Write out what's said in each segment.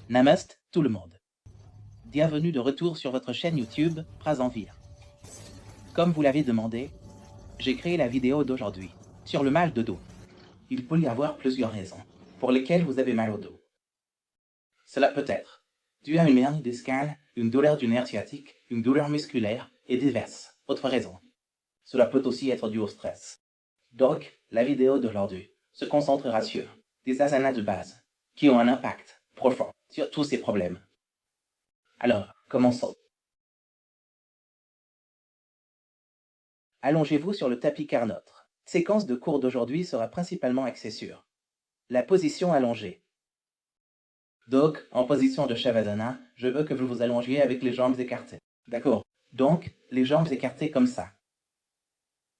Namaste tout le monde. Bienvenue de retour sur votre chaîne YouTube Prasanvir. Comme vous l'avez demandé, j'ai créé la vidéo d'aujourd'hui sur le mal de dos. Il peut y avoir plusieurs raisons pour lesquelles vous avez mal au dos. Cela peut être dû à une hernie discale, une douleur du nerf sciatique, une douleur musculaire et diverses autres raisons. Cela peut aussi être dû au stress. Donc, la vidéo d'aujourd'hui se concentrera sur des asanas de base qui ont un impact profond sur tous ces problèmes. Alors, commençons. Allongez-vous sur le tapis car notre séquence de cours d'aujourd'hui sera principalement axée sur la position allongée. Donc, en position de Shavasana, je veux que vous vous allongiez avec les jambes écartées. D'accord? Donc, les jambes écartées comme ça.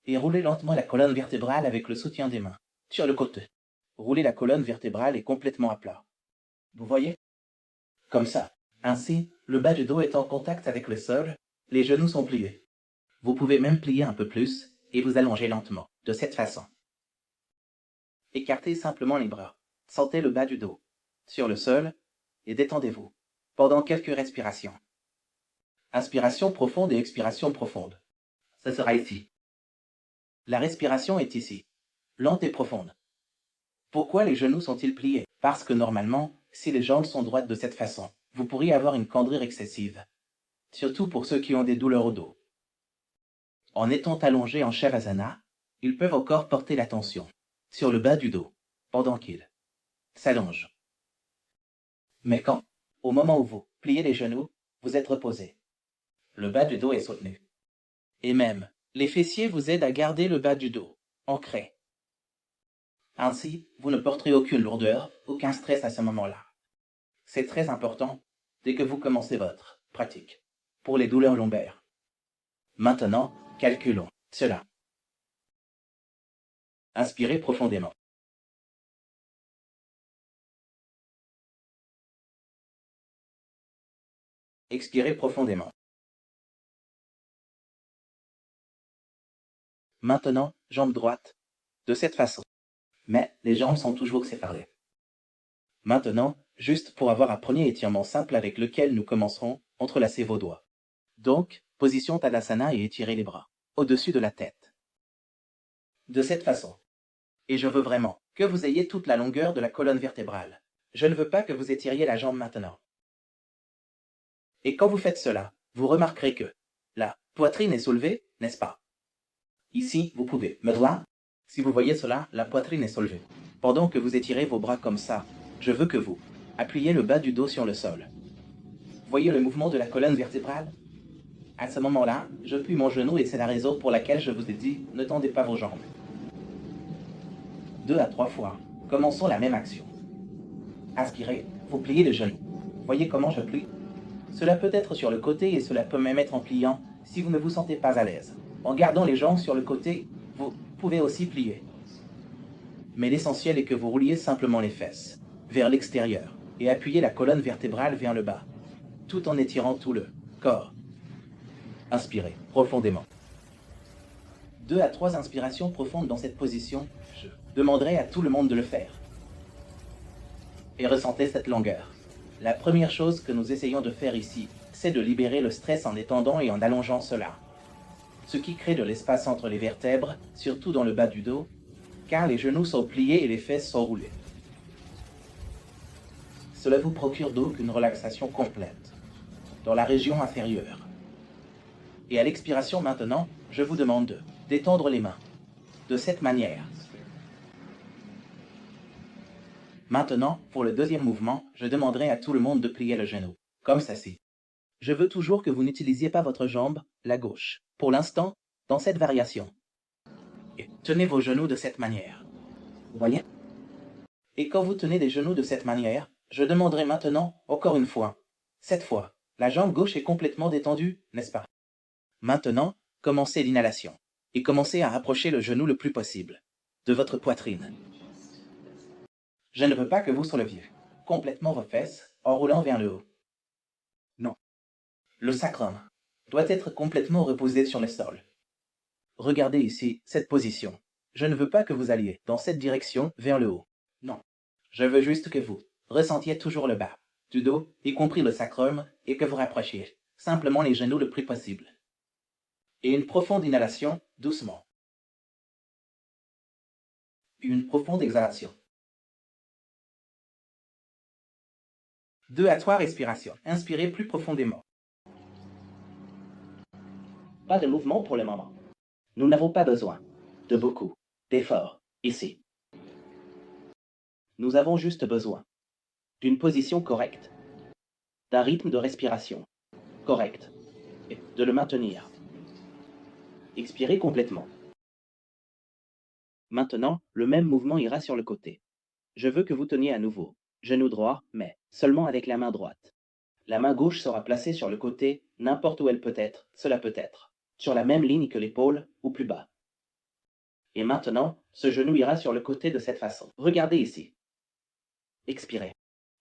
Et roulez lentement la colonne vertébrale avec le soutien des mains sur le côté. Roulez la colonne vertébrale est complètement à plat. Vous voyez? Comme ça. Ainsi, le bas du dos est en contact avec le sol, les genoux sont pliés. Vous pouvez même plier un peu plus et vous allonger lentement, de cette façon. Écartez simplement les bras. Sentez le bas du dos sur le sol et détendez-vous pendant quelques respirations. Inspiration profonde et expiration profonde. Ça sera ici. La respiration est ici, lente et profonde. Pourquoi les genoux sont-ils pliés? Parce que normalement, si les jambes sont droites de cette façon, vous pourriez avoir une cambrure excessive, surtout pour ceux qui ont des douleurs au dos. En étant allongés en Shavasana, ils peuvent encore porter l'attention sur le bas du dos, pendant qu'ils s'allongent. Mais quand, au moment où vous pliez les genoux, vous êtes reposé, le bas du dos est soutenu. Et même, les fessiers vous aident à garder le bas du dos ancré. Ainsi, vous ne porterez aucune lourdeur, aucun stress à ce moment-là. C'est très important dès que vous commencez votre pratique pour les douleurs lombaires. Maintenant, calculons cela. Inspirez profondément. Expirez profondément. Maintenant, jambe droite, de cette façon. Mais les jambes sont toujours séparées. Maintenant, juste pour avoir un premier étirement simple avec lequel nous commencerons, entrelacez vos doigts. Donc, position Tadasana et étirez les bras, au-dessus de la tête. De cette façon. Et je veux vraiment que vous ayez toute la longueur de la colonne vertébrale. Je ne veux pas que vous étiriez la jambe maintenant. Et quand vous faites cela, vous remarquerez que la poitrine est soulevée, n'est-ce pas? Ici, vous pouvez me voir. Si vous voyez cela, la poitrine est soulevée. Pendant que vous étirez vos bras comme ça, je veux que vous appuyez le bas du dos sur le sol. Voyez le mouvement de la colonne vertébrale? À ce moment-là, je plie mon genou et c'est la raison pour laquelle je vous ai dit, ne tendez pas vos jambes. 2 à 3 fois. Commençons la même action. Inspirez, vous pliez le genou. Voyez comment je plie? Cela peut être sur le côté et cela peut même être en pliant si vous ne vous sentez pas à l'aise. En gardant les jambes sur le côté, vous pouvez aussi plier. Mais l'essentiel est que vous rouliez simplement les fesses vers l'extérieur et appuyez la colonne vertébrale vers le bas, tout en étirant tout le corps. Inspirez profondément. 2 à 3 inspirations profondes dans cette position, je demanderai à tout le monde de le faire. Et ressentez cette longueur. La première chose que nous essayons de faire ici, c'est de libérer le stress en étendant et en allongeant cela. Ce qui crée de l'espace entre les vertèbres, surtout dans le bas du dos, car les genoux sont pliés et les fesses sont roulées. Cela vous procure donc une relaxation complète dans la région inférieure. Et à l'expiration maintenant, je vous demande de détendre les mains de cette manière. Maintenant, pour le deuxième mouvement, je demanderai à tout le monde de plier le genou, comme ceci. Je veux toujours que vous n'utilisiez pas votre jambe, la gauche, pour l'instant, dans cette variation. Et tenez vos genoux de cette manière. Vous voyez? Et quand vous tenez les genoux de cette manière, je demanderai maintenant, encore une fois, cette fois, la jambe gauche est complètement détendue, n'est-ce pas? Maintenant, commencez l'inhalation, et commencez à rapprocher le genou le plus possible de votre poitrine. Je ne veux pas que vous souleviez complètement vos fesses en roulant vers le haut. Non. Le sacrum doit être complètement reposé sur le sol. Regardez ici cette position. Je ne veux pas que vous alliez dans cette direction vers le haut. Non. Je veux juste que vous ressentiez toujours le bas. du dos, y compris le sacrum, et que vous rapprochiez simplement les genoux le plus possible. Et une profonde inhalation, doucement. Puis une profonde exhalation. 2 à 3 respirations. Inspirez plus profondément. Pas de mouvement pour le moment. Nous n'avons pas besoin de beaucoup d'efforts ici. Nous avons juste besoin d'une position correcte, d'un rythme de respiration correct, et de le maintenir. Expirez complètement. Maintenant, le même mouvement ira sur le côté. Je veux que vous teniez à nouveau, genou droit, mais seulement avec la main droite. La main gauche sera placée sur le côté, n'importe où elle peut être, cela peut être, sur la même ligne que l'épaule, ou plus bas. Et maintenant, ce genou ira sur le côté de cette façon. Regardez ici. Expirez.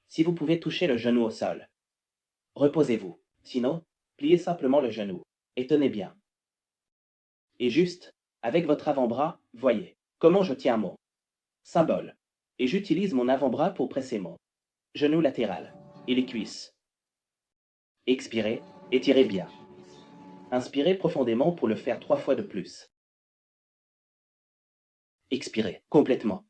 Si vous pouvez toucher le genou au sol, reposez-vous. Sinon, pliez simplement le genou, et tenez bien. Et juste, avec votre avant-bras, voyez comment je tiens mon symbole. Et j'utilise mon avant-bras pour presser mon genou latéral et les cuisses. Expirez, étirez bien. Inspirez profondément pour le faire 3 fois de plus. Expirez complètement.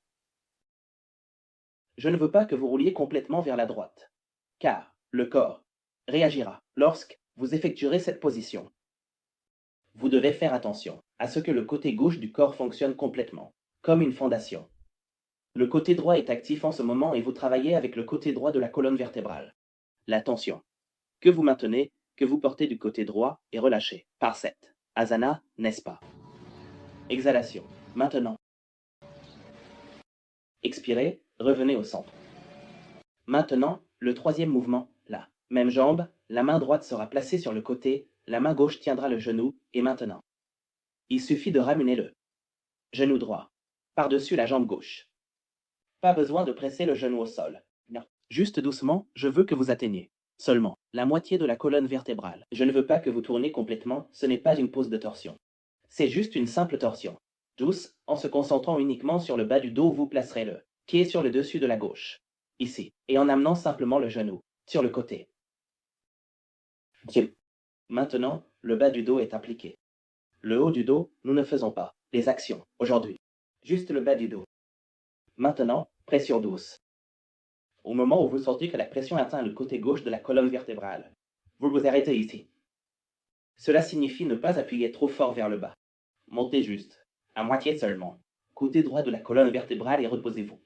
Je ne veux pas que vous rouliez complètement vers la droite, car le corps réagira lorsque vous effectuerez cette position. Vous devez faire attention à ce que le côté gauche du corps fonctionne complètement, comme une fondation. Le côté droit est actif en ce moment et vous travaillez avec le côté droit de la colonne vertébrale. La tension que vous maintenez, que vous portez du côté droit est relâchée par cette asana, n'est-ce pas? Exhalation. Maintenant. Expirez, revenez au centre. Maintenant, le troisième mouvement, là. Même jambe, la main droite sera placée sur le côté, la main gauche tiendra le genou, et maintenant. Il suffit de ramener le genou droit par-dessus la jambe gauche. Pas besoin de presser le genou au sol. Non. Juste doucement, je veux que vous atteigniez seulement la moitié de la colonne vertébrale. Je ne veux pas que vous tourniez complètement, ce n'est pas une pose de torsion. C'est juste une simple torsion. Douce, en se concentrant uniquement sur le bas du dos, vous placerez le pied sur le dessus de la gauche. Ici. Et en amenant simplement le genou sur le côté. Maintenant, le bas du dos est appliqué. Le haut du dos, nous ne faisons pas les actions aujourd'hui. Juste le bas du dos. Maintenant, pression douce. Au moment où vous sentez que la pression atteint le côté gauche de la colonne vertébrale, vous vous arrêtez ici. Cela signifie ne pas appuyer trop fort vers le bas. Montez juste, à moitié seulement, côté droit de la colonne vertébrale et reposez-vous.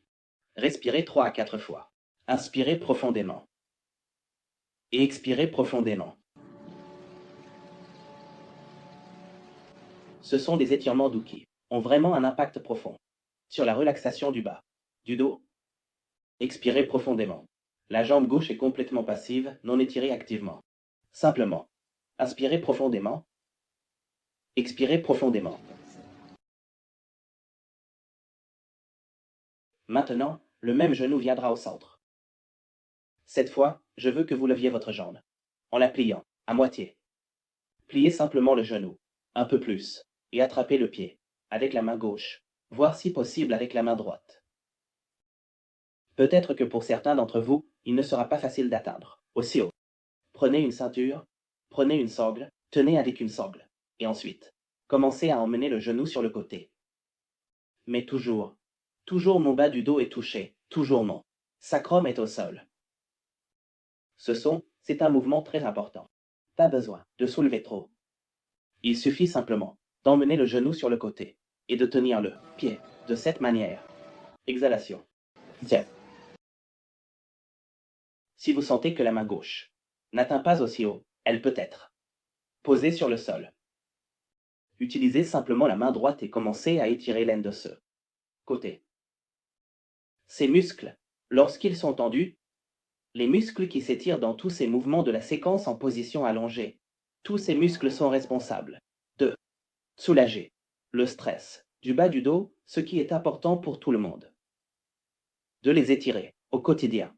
Respirez 3 à 4 fois. Inspirez profondément. Et expirez profondément. Ce sont des étirements doux qui ont vraiment un impact profond sur la relaxation du bas, du dos. Expirez profondément. La jambe gauche est complètement passive, non étirée activement. Simplement, inspirez profondément. Expirez profondément. Maintenant, le même genou viendra au centre. Cette fois, je veux que vous leviez votre jambe, en la pliant, à moitié. Pliez simplement le genou, un peu plus, et attrapez le pied, avec la main gauche, voire si possible avec la main droite. Peut-être que pour certains d'entre vous, il ne sera pas facile d'atteindre aussi haut. Prenez une ceinture, prenez une sangle, tenez avec une sangle, et ensuite, commencez à emmener le genou sur le côté. Mais toujours mon bas du dos est touché, toujours mon sacrum est au sol. C'est un mouvement très important. Pas besoin de soulever trop. Il suffit simplement d'emmener le genou sur le côté et de tenir le pied de cette manière. Exhalation. Tiens. Si vous sentez que la main gauche n'atteint pas aussi haut, elle peut être posée sur le sol. Utilisez simplement la main droite et commencez à étirer l'aine de ce côté. Ces muscles, lorsqu'ils sont tendus, les muscles qui s'étirent dans tous ces mouvements de la séquence en position allongée, tous ces muscles sont responsables de soulager le stress du bas du dos, ce qui est important pour tout le monde. De les étirer au quotidien.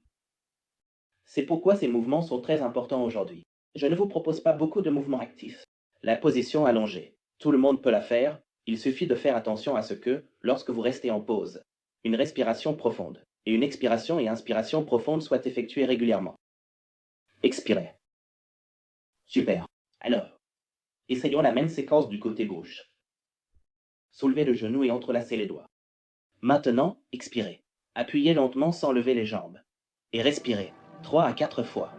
C'est pourquoi ces mouvements sont très importants aujourd'hui. Je ne vous propose pas beaucoup de mouvements actifs. La position allongée, tout le monde peut la faire, il suffit de faire attention à ce que, lorsque vous restez en pause, une respiration profonde et une expiration et inspiration profonde soient effectuées régulièrement. Expirez. Super. Alors, essayons la même séquence du côté gauche. Soulevez le genou et entrelacez les doigts. Maintenant, expirez. Appuyez lentement sans lever les jambes. Et respirez 3 à 4 fois.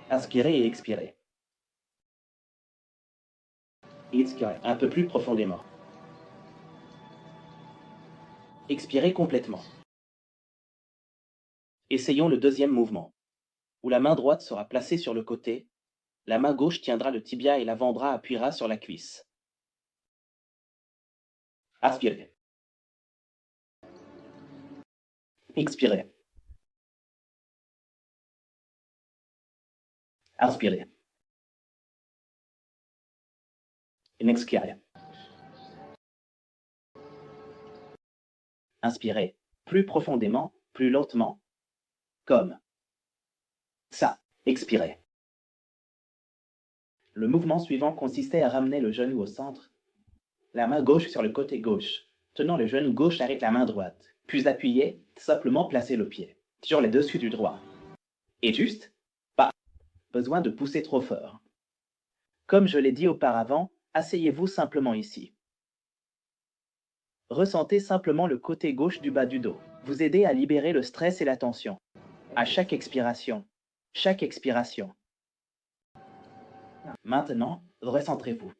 Inspirez et expirez. Expirez un peu plus profondément. Expirez complètement. Essayons le deuxième mouvement, où la main droite sera placée sur le côté, la main gauche tiendra le tibia et l'avant-bras appuiera sur la cuisse. Inspirez. Expirez. Inspirez. Et expirez. Inspirez plus profondément, plus lentement, comme ça. Expirez. Le mouvement suivant consistait à ramener le genou au centre, la main gauche sur le côté gauche, tenant le genou gauche avec la main droite, puis appuyez, simplement placer le pied sur les dessus du droit. Et juste, pas besoin de pousser trop fort. Comme je l'ai dit auparavant, asseyez-vous simplement ici. Ressentez simplement le côté gauche du bas du dos. Vous aider à libérer le stress et la tension. À chaque expiration. Chaque expiration. Maintenant, recentrez-vous.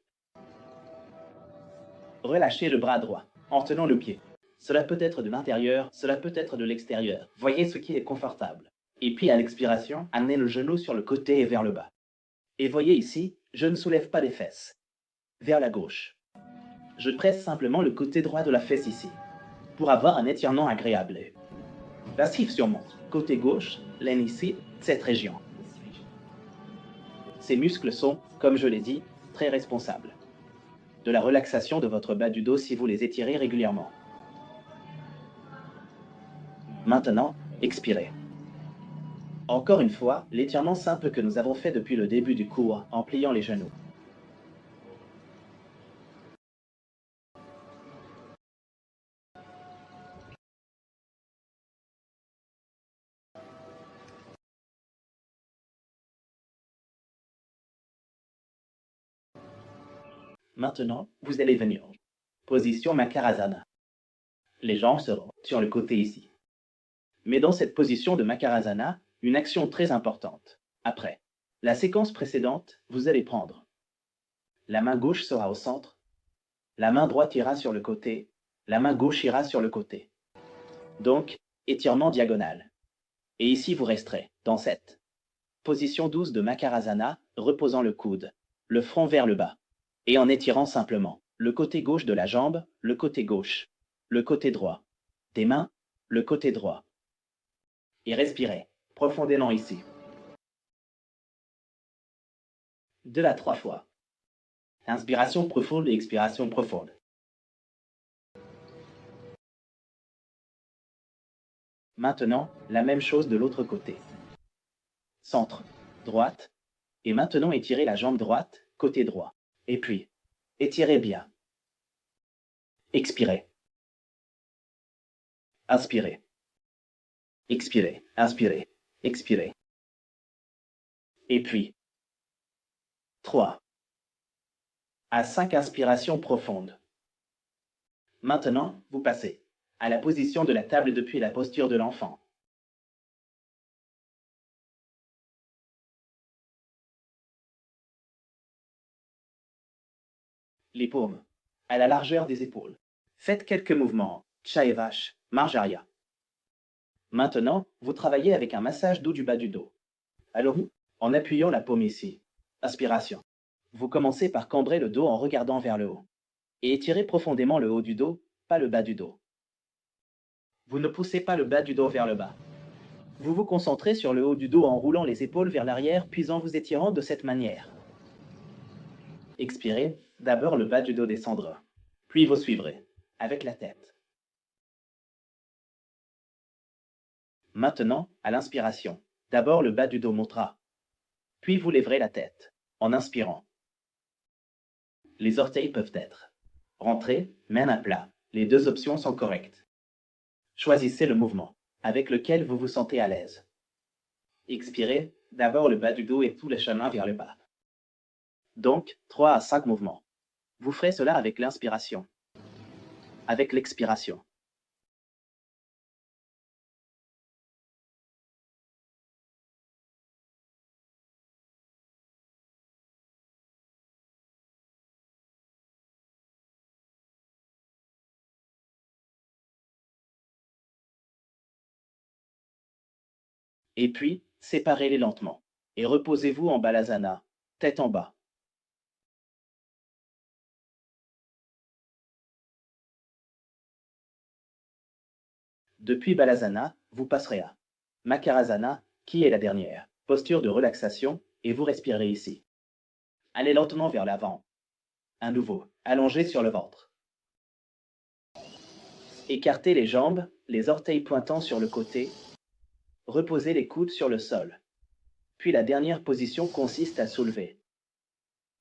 Relâchez le bras droit en tenant le pied. Cela peut être de l'intérieur, cela peut être de l'extérieur. Voyez ce qui est confortable. Et puis à l'expiration, amenez le genou sur le côté et vers le bas. Et voyez ici, je ne soulève pas les fesses. Vers la gauche. Je presse simplement le côté droit de la fesse ici, pour avoir un étirement agréable. Passif sur mon côté gauche, l'aine ici, cette région. Ces muscles sont, comme je l'ai dit, très responsables de la relaxation de votre bas du dos si vous les étirez régulièrement. Maintenant, expirez. Encore une fois, l'étirement simple que nous avons fait depuis le début du cours en pliant les genoux. Maintenant, vous allez venir. Position Makarasana. Les jambes seront sur le côté ici. Mais dans cette position de Makarasana, une action très importante. Après la séquence précédente, vous allez prendre. La main gauche sera au centre. La main droite ira sur le côté. La main gauche ira sur le côté. Donc, étirement diagonal. Et ici, vous resterez dans cette position douce de Makarasana, reposant le coude, le front vers le bas, et en étirant simplement le côté gauche de la jambe, le côté gauche, le côté droit, des mains, le côté droit. Et respirez profondément ici. 2 à 3 fois. Inspiration profonde et expiration profonde. Maintenant, la même chose de l'autre côté. Centre, droite, et maintenant étirez la jambe droite, côté droit. Et puis, étirez bien. Expirez. Inspirez. Expirez, inspirez, expirez. Et puis, 3 à 5 inspirations profondes. Maintenant, vous passez à la position de la table depuis la posture de l'enfant. Les paumes à la largeur des épaules. Faites quelques mouvements, chat et vache, marche arrière. Maintenant, vous travaillez avec un massage doux du bas du dos. Allons-y, en appuyant la paume ici. Inspiration. Vous commencez par cambrer le dos en regardant vers le haut. Et étirez profondément le haut du dos, pas le bas du dos. Vous ne poussez pas le bas du dos vers le bas. Vous vous concentrez sur le haut du dos en roulant les épaules vers l'arrière, puis en vous étirant de cette manière. Expirez, d'abord le bas du dos descendra, puis vous suivrez, avec la tête. Maintenant, à l'inspiration, d'abord le bas du dos montera, puis vous lèverez la tête, en inspirant. Les orteils peuvent être rentrés, main à plat, les deux options sont correctes. Choisissez le mouvement avec lequel vous vous sentez à l'aise. Expirez d'abord le bas du dos et tout le chemin vers le bas. Donc, 3 à 5 mouvements. Vous ferez cela avec l'inspiration. Avec l'expiration. Et puis, séparez-les lentement. Et reposez-vous en Balasana, tête en bas. Depuis Balasana, vous passerez à Makarasana, qui est la dernière. Posture de relaxation, et vous respirez ici. Allez lentement vers l'avant. À nouveau, allongé sur le ventre. Écartez les jambes, les orteils pointant sur le côté. Reposez les coudes sur le sol. Puis la dernière position consiste à soulever,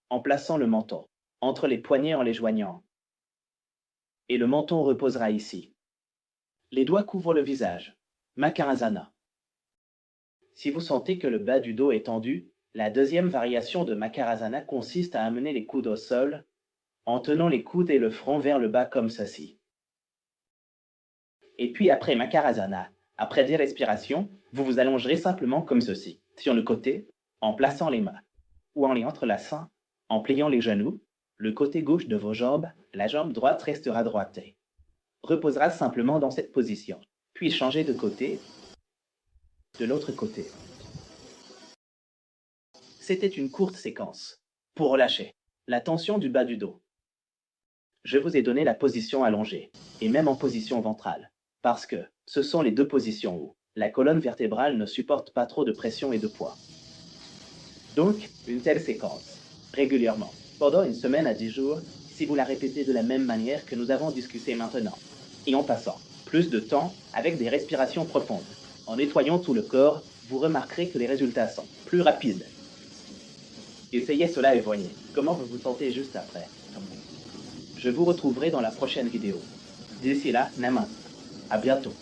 en plaçant le menton entre les poignets en les joignant. Et le menton reposera ici. Les doigts couvrent le visage. Makarasana. Si vous sentez que le bas du dos est tendu, la deuxième variation de Makarasana consiste à amener les coudes au sol, en tenant les coudes et le front vers le bas comme ceci. Et puis après Makarasana, après 10 respirations, vous vous allongerez simplement comme ceci, sur le côté, en plaçant les mains, ou en les entrelaçant, en pliant les genoux, le côté gauche de vos jambes, la jambe droite restera droitée. Reposera simplement dans cette position, puis changez de côté, de l'autre côté. C'était une courte séquence, pour relâcher la tension du bas du dos. Je vous ai donné la position allongée, et même en position ventrale, parce que ce sont les deux positions où la colonne vertébrale ne supporte pas trop de pression et de poids. Donc, une telle séquence, régulièrement, pendant une semaine à 10 jours, si vous la répétez de la même manière que nous avons discuté maintenant, et en passant plus de temps avec des respirations profondes, en nettoyant tout le corps, vous remarquerez que les résultats sont plus rapides. Essayez cela et voyez comment vous vous sentez juste après. Je vous retrouverai dans la prochaine vidéo. D'ici là, Naman. À bientôt.